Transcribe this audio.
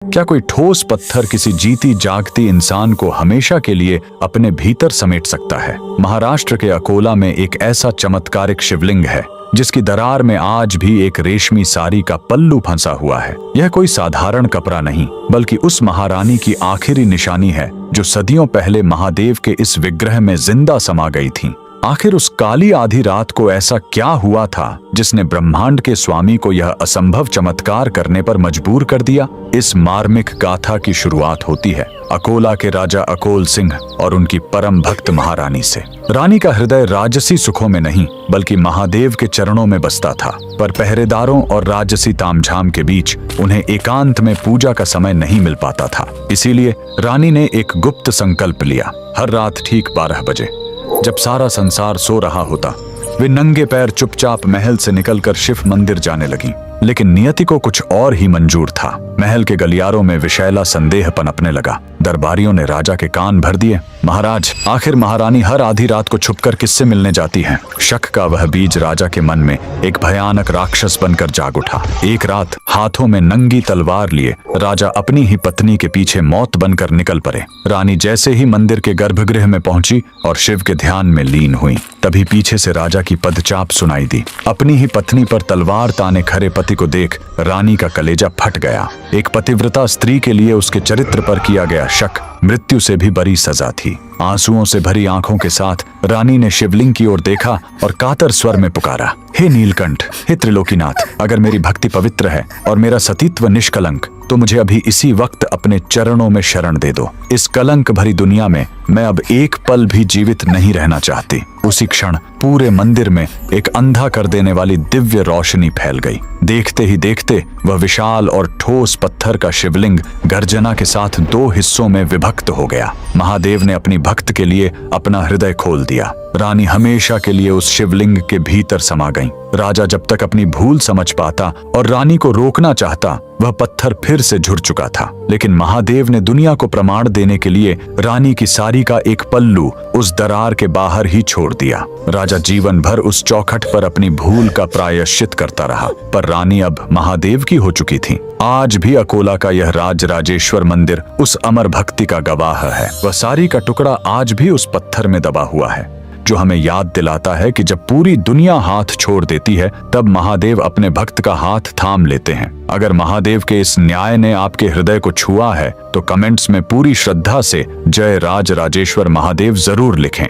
क्या कोई ठोस पत्थर किसी जीती जागती इंसान को हमेशा के लिए अपने भीतर समेट सकता है? महाराष्ट्र के अकोला में एक ऐसा चमत्कारिक शिवलिंग है जिसकी दरार में आज भी एक रेशमी साड़ी का पल्लू फंसा हुआ है। यह कोई साधारण कपड़ा नहीं, बल्कि उस महारानी की आखिरी निशानी है जो सदियों पहले महादेव के इस विग्रह में जिंदा समा गई थी। आखिर उस काली आधी रात को ऐसा क्या हुआ था जिसने ब्रह्मांड के स्वामी को यह असंभव चमत्कार करने पर मजबूर कर दिया? इस मार्मिक गाथा की शुरुआत होती है अकोला के राजा अकोल सिंह और उनकी परम भक्त महारानी से। रानी का हृदय राजसी सुखों में नहीं बल्कि महादेव के चरणों में बसता था, पर पहरेदारों और राजसी तामझाम के बीच उन्हें एकांत में पूजा का समय नहीं मिल पाता था। इसीलिए रानी ने एक गुप्त संकल्प लिया। हर रात ठीक 12 बजे, जब सारा संसार सो रहा होता, वे नंगे पैर चुपचाप महल से निकलकर शिव मंदिर जाने लगी। लेकिन नियति को कुछ और ही मंजूर था। महल के गलियारों में विषैला संदेह पनपने लगा। दरबारियों ने राजा के कान भर दिए। महाराज, आखिर महारानी हर आधी रात को छुपकर किससे मिलने जाती हैं? शक का वह बीज राजा के मन में एक भयानक राक्षस बनकर जाग उठा। एक रात हाथों में नंगी तलवार लिए राजा अपनी ही पत्नी के पीछे मौत बनकर निकल पड़े। रानी जैसे ही मंदिर के गर्भगृह में पहुंची और शिव के ध्यान में लीन हुई, तभी पीछे से राजा की पदचाप सुनाई दी। अपनी ही पत्नी पर तलवार ताने खड़े पति को देख रानी का कलेजा फट गया। एक पतिव्रता स्त्री के लिए उसके चरित्र पर किया गया शक मृत्यु से भी बड़ी सजा थी। आंसुओं से भरी आंखों के साथ रानी ने शिवलिंग की ओर देखा और कातर स्वर में पुकारा, हे नीलकंठ, हे त्रिलोकीनाथ, अगर मेरी भक्ति पवित्र है और मेरा सतीत्व निष्कलंक, तो मुझे अभी इसी वक्त अपने चरणों में शरण दे दो। इस कलंक भरी दुनिया में मैं अब एक पल भी जीवित नहीं रहना चाहती। उसी क्षण पूरे मंदिर में एक अंधा कर देने वाली दिव्य रोशनी फैल गई। देखते ही देखते वह विशाल और ठोस पत्थर का शिवलिंग गर्जना के साथ 2 हिस्सों में विभक्त हो गया। महादेव ने अपनी भक्त के लिए अपना हृदय खोल दिया। रानी हमेशा के लिए उस शिवलिंग के भीतर समा गई। राजा जब तक अपनी भूल समझ पाता और रानी को रोकना चाहता, वह पत्थर फिर से झुर चुका था। लेकिन महादेव ने दुनिया को प्रमाण देने के लिए रानी की साड़ी का एक पल्लू उस दरार के बाहर ही छोड़ दिया। राजा जीवन भर उस चौखट पर अपनी भूल का प्रायश्चित करता रहा, पर रानी अब महादेव की हो चुकी थी। आज भी अकोला का यह राजराजेश्वर मंदिर उस अमर भक्ति का गवाह है। वह साड़ी का टुकड़ा आज भी उस पत्थर में दबा हुआ है, जो हमें याद दिलाता है कि जब पूरी दुनिया हाथ छोड़ देती है, तब महादेव अपने भक्त का हाथ थाम लेते हैं। अगर महादेव के इस न्याय ने आपके हृदय को छुआ है, तो कमेंट्स में पूरी श्रद्धा से जय राजराजेश्वर महादेव जरूर लिखें।